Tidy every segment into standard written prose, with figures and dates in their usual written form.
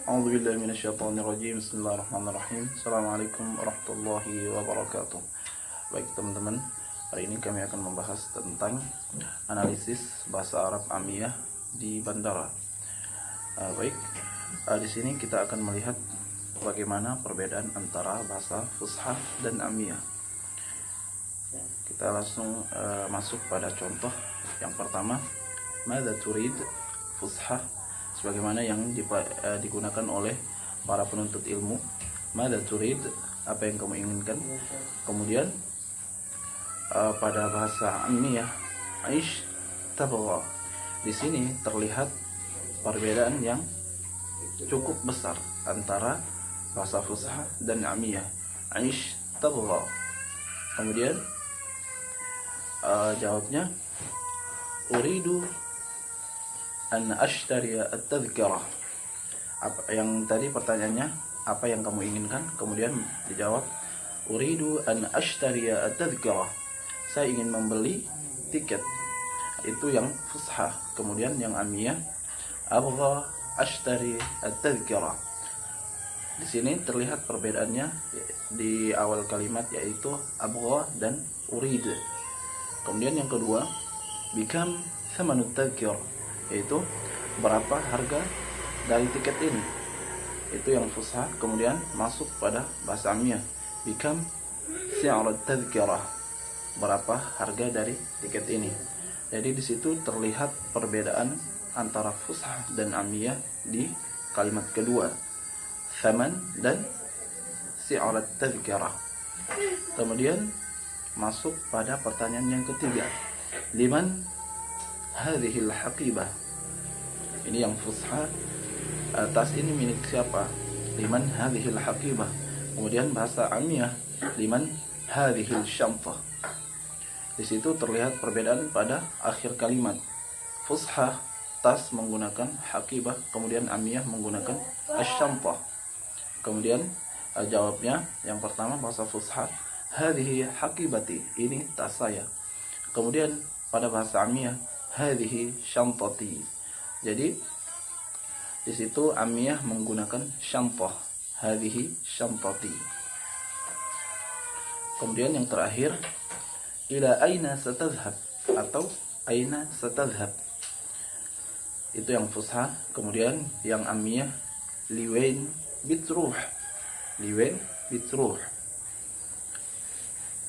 A'udzubillahi minasyaitonirrajim. Bismillahirrahmanirrahim. Assalamualaikum warahmatullahi wabarakatuh. Baik teman-teman, hari ini kami akan membahas tentang analisis bahasa Arab Amiyah di bandara. Di sini kita akan melihat bagaimana perbedaan antara bahasa Fushah dan Amiyah. Kita langsung masuk pada contoh yang pertama. Madza turid Fushah, sebagaimana yang digunakan oleh para penuntut ilmu. Madza turid, apa yang kamu inginkan. Kemudian pada bahasa Amiyah, Aish tabgha. Di sini terlihat perbedaan yang cukup besar antara bahasa Fushah dan Amiyah. Aish tabgha. Kemudian jawabnya, uridu an ashtariya at-tadhkirah. Yang tadi pertanyaannya, apa yang kamu inginkan? Kemudian dijawab, uridu an ashtariya at-tadhkirah. Saya ingin membeli tiket. Itu yang Fushah. Kemudian yang Amiyah, abgha ashtari at-tadhkirah. Di sini terlihat perbedaannya di awal kalimat, yaitu abgha dan urid. Kemudian yang kedua, bikam thamanut tadhkir, yaitu berapa harga dari tiket ini. Itu yang Fushah. Kemudian masuk pada bahasa Amiyah, bikam si'rat tadhkirah, berapa harga dari tiket ini. Jadi di situ terlihat perbedaan antara Fushah dan Amiyah di kalimat kedua, thaman dan si'rat tadhkirah. Kemudian masuk pada pertanyaan yang ketiga, liman hadhil haqibah. Ini yang Fushah, tas ini milik siapa? Liman hadhil haqibah. Kemudian bahasa Amiyah, liman hadhil syantah. Di situ terlihat perbedaan pada akhir kalimat. Fushah, tas menggunakan haqibah, kemudian Amiyah menggunakan asy-syantah. Kemudian jawabnya, yang pertama bahasa Fushah, hadhihi haqibati, ini tas saya. Kemudian pada bahasa Amiyah, hadhihi syantati. Jadi di situ Amiyah menggunakan syantah, hadhihi syantati. Kemudian yang terakhir, ila aina satadhhab, atau aina satadhhab. Itu yang Fushah. Kemudian yang Amiyah, liwain bitruh, liwain bitruh,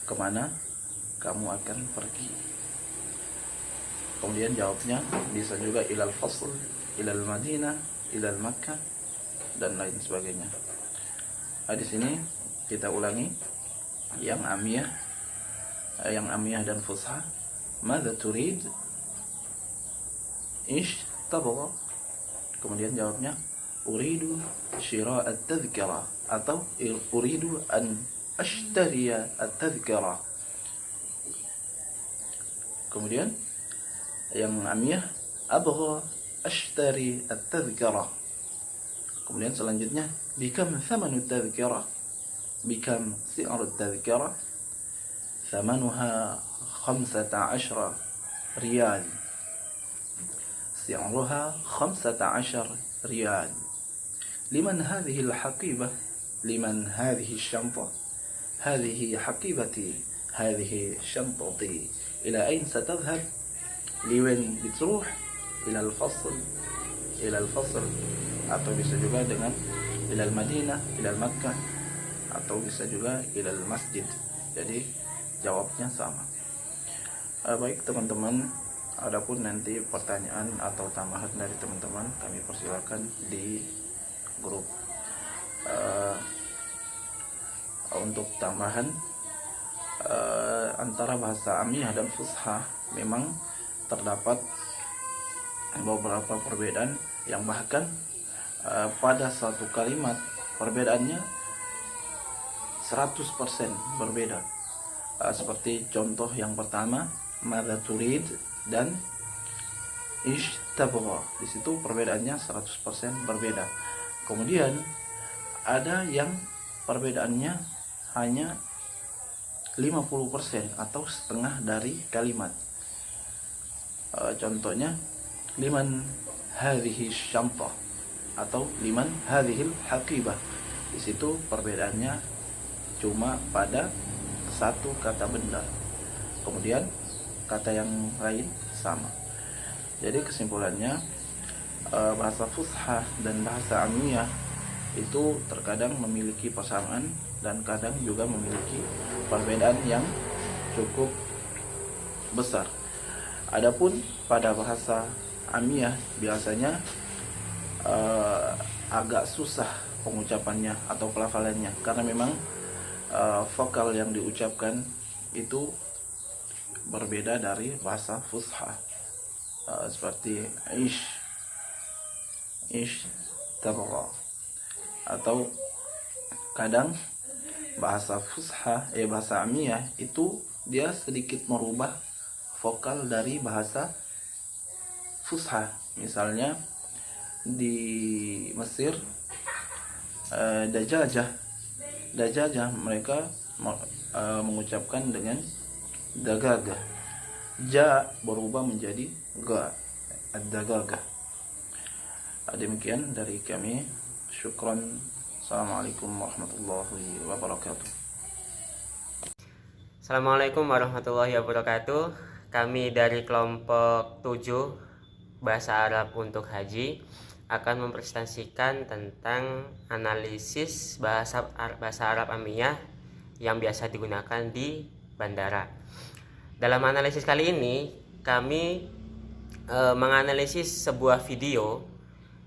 kemana kamu akan pergi. Kemudian jawabnya bisa juga ilal fasl, ilal madinah, ilal makkah, dan lain sebagainya. Di sini kita ulangi yang Amiyah dan Fushah. Madza turid, ish tabgha. Kemudian jawabnya, uridu syira' at-tadhkirah, atau uridu an ashtariya at-tadhkirah. Kemudian yang Amiyah, abgha ashtari at-tadhkirah. Kemudian selanjutnya, bikam thamanu at-tadhkirah, bikam si'ru at-tadhkirah. Thamanuha 15 riyal, si'ruha 15 riyal. Liman hadhihi al-haqibah, liman hadhihi asy-syantah, hadhihi haqibati, hadhihi syantati. Ila ain satadhhab, liwan bitruh, ilal fasl, ilal fasl, atau bisa juga dengan ilal madinah, ilal makkah, atau bisa juga ilal masjid. Jadi jawabnya sama. Baik teman-teman, adapun nanti pertanyaan atau tambahan dari teman-teman, kami persilakan di grup. Untuk tambahan antara bahasa Amiyah dan Fushah, memang terdapat beberapa perbedaan yang bahkan pada satu kalimat perbedaannya 100% berbeda. Seperti contoh yang pertama, madza turid dan ish tabgha. Di situ perbedaannya 100% berbeda. Kemudian ada yang perbedaannya hanya 50% atau setengah dari kalimat. Contohnya, liman hadhihi syantah, atau liman hadhil haqibah. Di situ perbedaannya cuma pada satu kata benda. Kemudian kata yang lain sama. Jadi kesimpulannya, bahasa Fusha dan bahasa Amiyah itu terkadang memiliki persamaan dan kadang juga memiliki perbedaan yang cukup besar. Adapun pada bahasa Amiyah biasanya agak susah pengucapannya atau pelafalannya, karena memang vokal yang diucapkan itu berbeda dari bahasa Fusha. Seperti ish tabra, atau kadang bahasa Fusha bahasa Amiyah itu dia sedikit merubah vokal dari bahasa Fusha. Misalnya di Mesir, dajajah mereka mengucapkan dengan dagaga, ja berubah menjadi ga, ad-dagaga. Demikian dari kami. Syukran. Assalamualaikum warahmatullahi wabarakatuh. Assalamualaikum warahmatullahi wabarakatuh. Kami dari kelompok 7 Bahasa Arab untuk Haji akan mempresentasikan tentang analisis bahasa Arab Amiyah yang biasa digunakan di bandara. Dalam analisis kali ini kami menganalisis sebuah video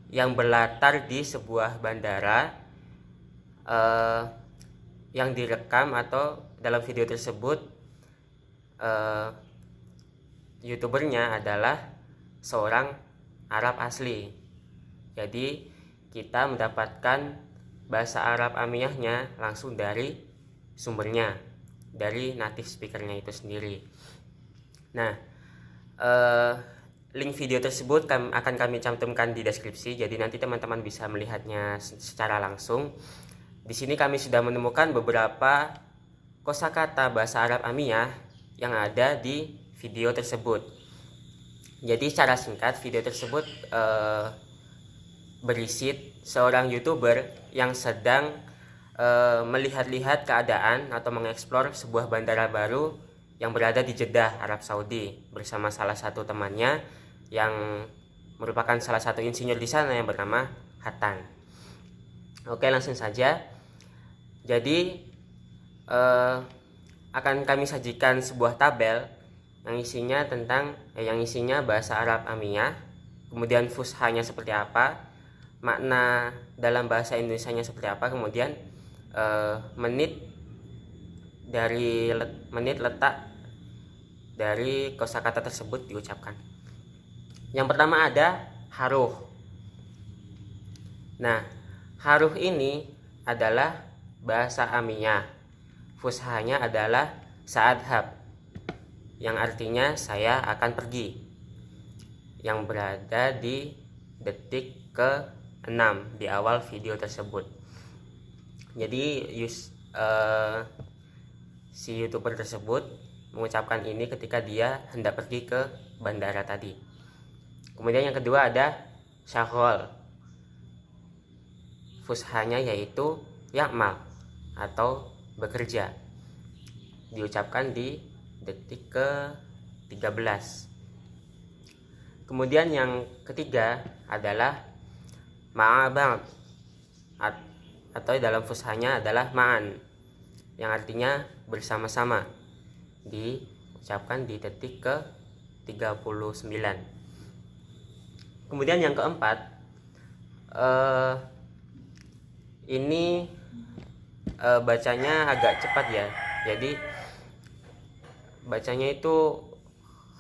yang berlatar di sebuah bandara yang direkam, atau dalam video tersebut youtubernya adalah seorang Arab asli. Jadi kita mendapatkan bahasa Arab Amiyahnya langsung dari sumbernya, dari native speakernya itu sendiri. Nah, link video tersebut akan kami cantumkan di deskripsi, jadi nanti teman-teman bisa melihatnya secara langsung. Di sini kami sudah menemukan beberapa kosakata bahasa Arab Amiyah yang ada di video tersebut. Jadi secara singkat, video tersebut berisi seorang YouTuber yang sedang melihat-lihat keadaan atau mengeksplor sebuah bandara baru yang berada di Jeddah, Arab Saudi, bersama salah satu temannya yang merupakan salah satu insinyur di sana yang bernama Hatan. Oke, langsung saja. Jadi akan kami sajikan sebuah tabel yang isinya bahasa Arab Amiyah, kemudian Fushanya seperti apa, makna dalam bahasa Indonesianya seperti apa, kemudian menit letak dari kosakata tersebut diucapkan. Yang pertama ada haruh. Nah, haruh ini adalah bahasa Amiyah. Fushanya adalah sa'adhab, yang artinya saya akan pergi, yang berada di detik ke-6 di awal video tersebut. Jadi si YouTuber tersebut mengucapkan ini ketika dia hendak pergi ke bandara tadi. Kemudian yang kedua ada syagol. Fushanya yaitu ya'mal atau bekerja, diucapkan di detik ke-13. Kemudian yang ketiga adalah ma'abang, atau dalam fushanya adalah ma'an, yang artinya bersama-sama, diucapkan di detik ke-39. Kemudian yang keempat, ini bacanya agak cepat ya. Jadi bacanya itu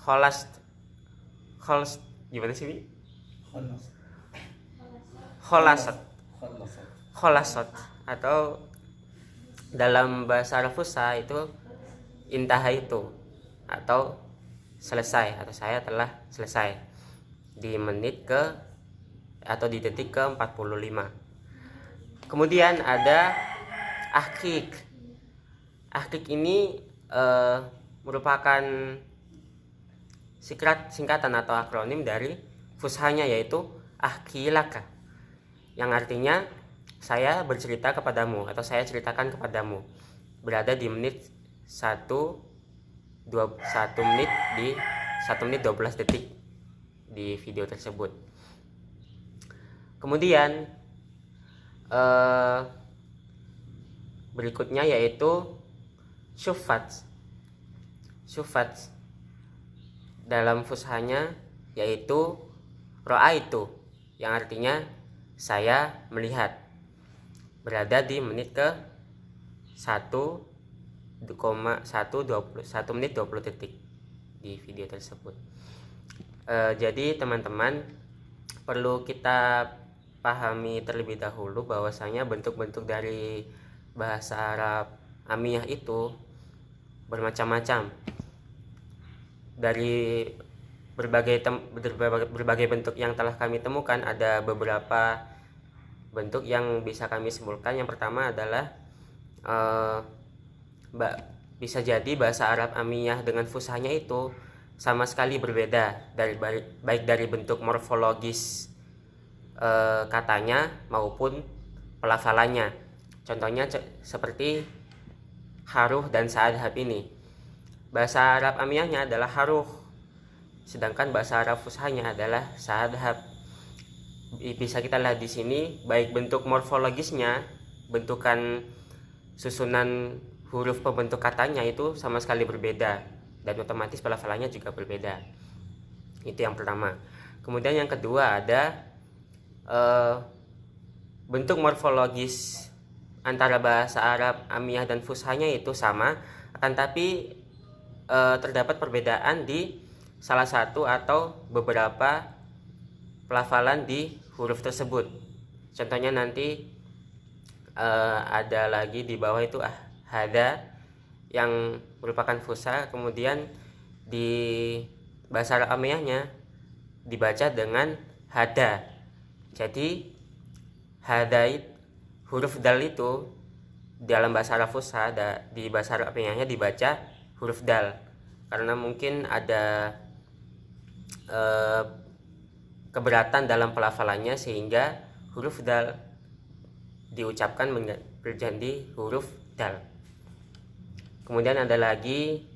kholas gimana sih? Kholasot, atau dalam bahasa Arab Fusha itu intaha itu, atau selesai, atau saya telah selesai di di detik ke-45. Kemudian ada ahkik. Ahkik ini merupakan singkatan atau akronim dari fushanya, yaitu ahkilaka, yang artinya saya bercerita kepadamu atau saya ceritakan kepadamu, berada di menit 1 menit di 1 menit 12 detik di video tersebut. Kemudian berikutnya yaitu syufat dalam fushahnya yaitu ra'aitu, yang artinya saya melihat, berada di menit ke 1 menit 20 detik di video tersebut. Jadi teman-teman, perlu kita pahami terlebih dahulu bahwasanya bentuk-bentuk dari bahasa Arab Amiyah itu bermacam-macam. Dari berbagai bentuk yang telah kami temukan, ada beberapa bentuk yang bisa kami simpulkan. Yang pertama adalah bisa jadi bahasa Arab Amiyah dengan fushahnya itu sama sekali berbeda, baik dari bentuk morfologis katanya maupun pelafalannya. Contohnya seperti haruh dan sa'adhab ini. Bahasa Arab Amiyahnya adalah haruh, sedangkan bahasa Arab fushahnya adalah sa'adhab. Bisa kita lihat di sini, baik bentuk morfologisnya, bentukan susunan huruf pembentuk katanya itu sama sekali berbeda, dan otomatis pelafalannya juga berbeda. Itu yang pertama. Kemudian yang kedua ada bentuk morfologis antara bahasa Arab Amiyah dan fushahnya itu sama, akan tapi terdapat perbedaan di salah satu atau beberapa pelafalan di huruf tersebut. Contohnya nanti ada lagi di bawah itu hada yang merupakan fushah, kemudian di bahasa Arab Amiyahnya dibaca dengan hada. Jadi hada, huruf dal itu dalam bahasa Arab fushah, di bahasa Arab Amiyahnya dibaca huruf dal, karena mungkin ada keberatan dalam pelafalannya sehingga huruf dal diucapkan menjadi huruf dal. Kemudian ada lagi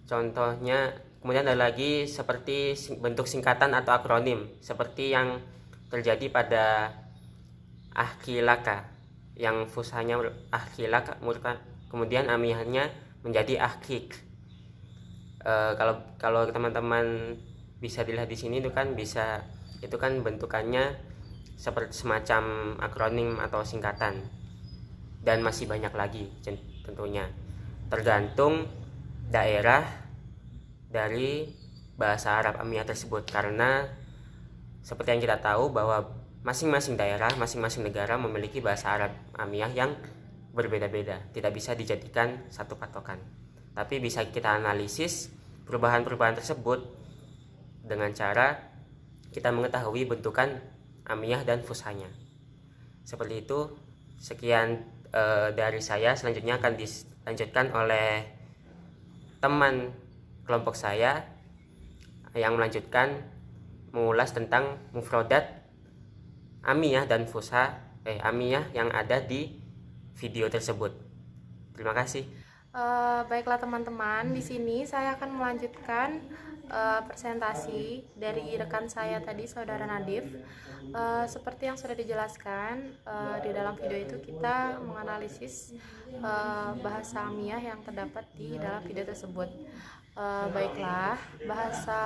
contohnya, kemudian ada lagi seperti bentuk singkatan atau akronim seperti yang terjadi pada ahkilaka, yang fushahnya ahkilaka, kemudian amiyahnya menjadi ahkik. Kalau teman-teman bisa dilihat di sini itu kan bentukannya seperti semacam akronim atau singkatan, dan masih banyak lagi tentunya, tergantung daerah dari bahasa Arab Amiyah tersebut, karena seperti yang kita tahu bahwa masing-masing daerah, masing-masing negara memiliki bahasa Arab Amiyah yang berbeda-beda, tidak bisa dijadikan satu patokan. Tapi bisa kita analisis perubahan-perubahan tersebut dengan cara kita mengetahui bentukan amiyah dan fushahnya. Seperti itu. Sekian dari saya. Selanjutnya akan dilanjutkan oleh teman kelompok saya yang melanjutkan mengulas tentang mufrodat amiyah dan fushah amiyah yang ada di video tersebut. Terima kasih. Baiklah teman-teman, di sini saya akan melanjutkan presentasi dari rekan saya tadi, saudara Nadif. Seperti yang sudah dijelaskan di dalam video itu, kita menganalisis bahasa amiyah yang terdapat di dalam video tersebut. Baiklah, bahasa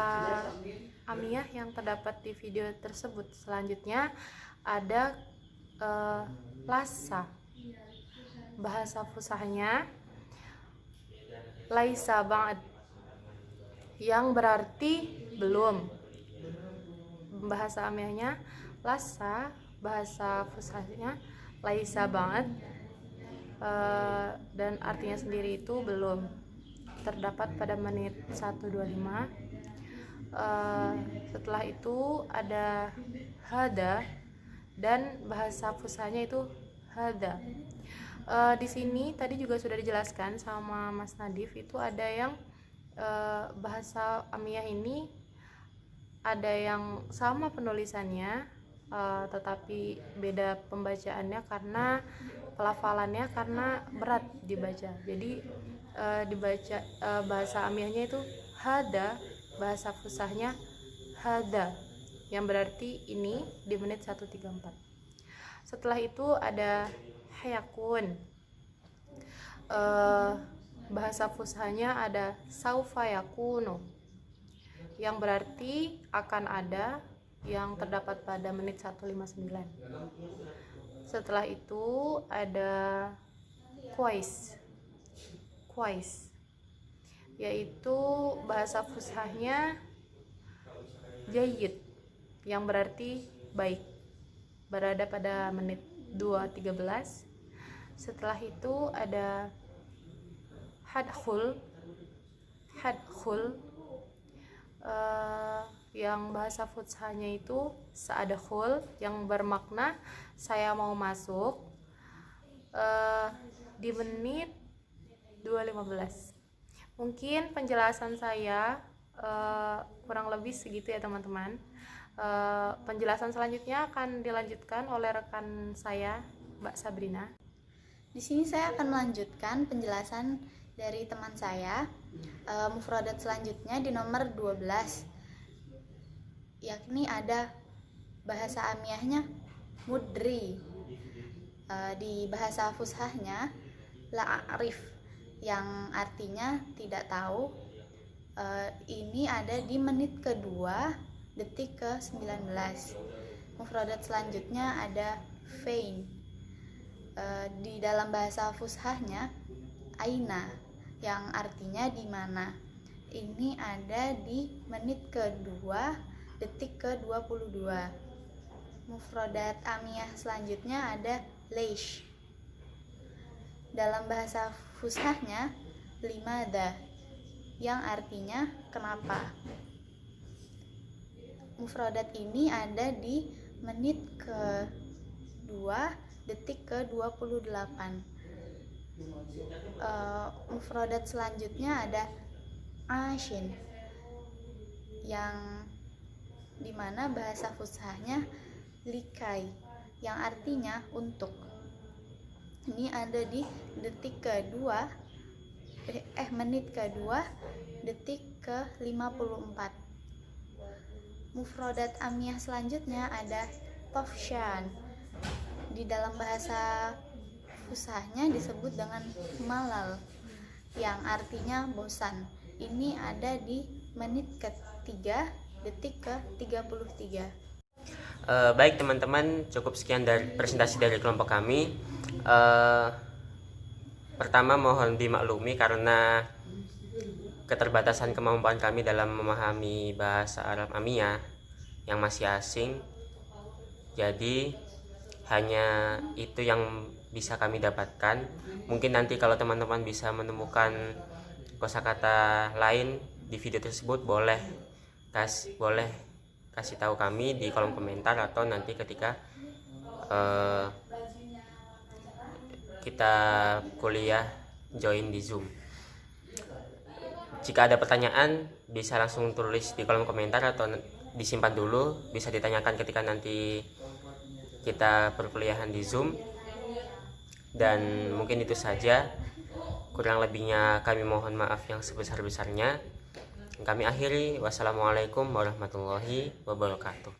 amiyah yang terdapat di video tersebut selanjutnya ada lasa. Bahasa fushahnya laisa ba'd, yang berarti belum. Bahasa amiyahnya lasa, bahasa fushahnya laisa ba'd, dan artinya sendiri itu belum. Terdapat pada menit 1:25. Setelah itu ada hada, dan bahasa fushahnya itu hada. Di sini tadi juga sudah dijelaskan sama Mas Nadif, itu ada yang bahasa amiyah ini ada yang sama penulisannya, tetapi beda pembacaannya karena pelafalannya, karena berat dibaca. Jadi dibaca bahasa amiyahnya itu hada, bahasa fusahnya hada, yang berarti ini di menit 134. Setelah itu ada hayakun, bahasa fusahnya ada saufa yakunu, yang berarti akan ada, yang terdapat pada menit 159. Setelah itu ada kwais, yaitu bahasa fushahnya jayyid, yang berarti baik, berada pada menit 2.13. Setelah itu ada hadkhul, yang bahasa fushahnya itu sa'adakhul, yang bermakna saya mau masuk, di menit 2.15. Mungkin penjelasan saya kurang lebih segitu ya teman-teman. Penjelasan selanjutnya akan dilanjutkan oleh rekan saya, Mbak Sabrina. Di sini saya akan melanjutkan penjelasan dari teman saya. Mufradat selanjutnya di nomor 12, yakni ada bahasa amiyahnya mudri. Di bahasa fushahnya la'arif, yang artinya tidak tahu. Ini ada di menit kedua, detik ke-19. Mufradat selanjutnya ada fein. Di dalam bahasa fushahnya aina, yang artinya di mana. Ini ada di menit kedua, detik ke-22. Mufradat amiyah selanjutnya ada leish. Dalam bahasa fushahnya limada, yang artinya kenapa. Mufradat ini ada di menit ke-2, detik ke-28. Mufradat selanjutnya ada ashin, yang dimana bahasa fushahnya likai, yang artinya untuk. Ini ada di detik kedua, menit kedua, detik ke-54. Mufradat amiyah selanjutnya ada tofshan. Di dalam bahasa fushahnya disebut dengan malal, yang artinya bosan. Ini ada di menit ketiga, detik ke-33. Baik teman-teman, cukup sekian dari presentasi dari kelompok kami. Pertama mohon dimaklumi karena keterbatasan kemampuan kami dalam memahami bahasa Arab Amiyah yang masih asing. Jadi hanya itu yang bisa kami dapatkan. Mungkin nanti kalau teman-teman bisa menemukan kosakata lain di video tersebut, boleh kasih tahu kami di kolom komentar, atau nanti ketika kita kuliah join di Zoom. Jika ada pertanyaan bisa langsung tulis di kolom komentar, atau disimpan dulu, bisa ditanyakan ketika nanti kita perkuliahan di Zoom. Dan mungkin itu saja, kurang lebihnya kami mohon maaf yang sebesar-besarnya. Kami akhiri, wassalamualaikum warahmatullahi wabarakatuh.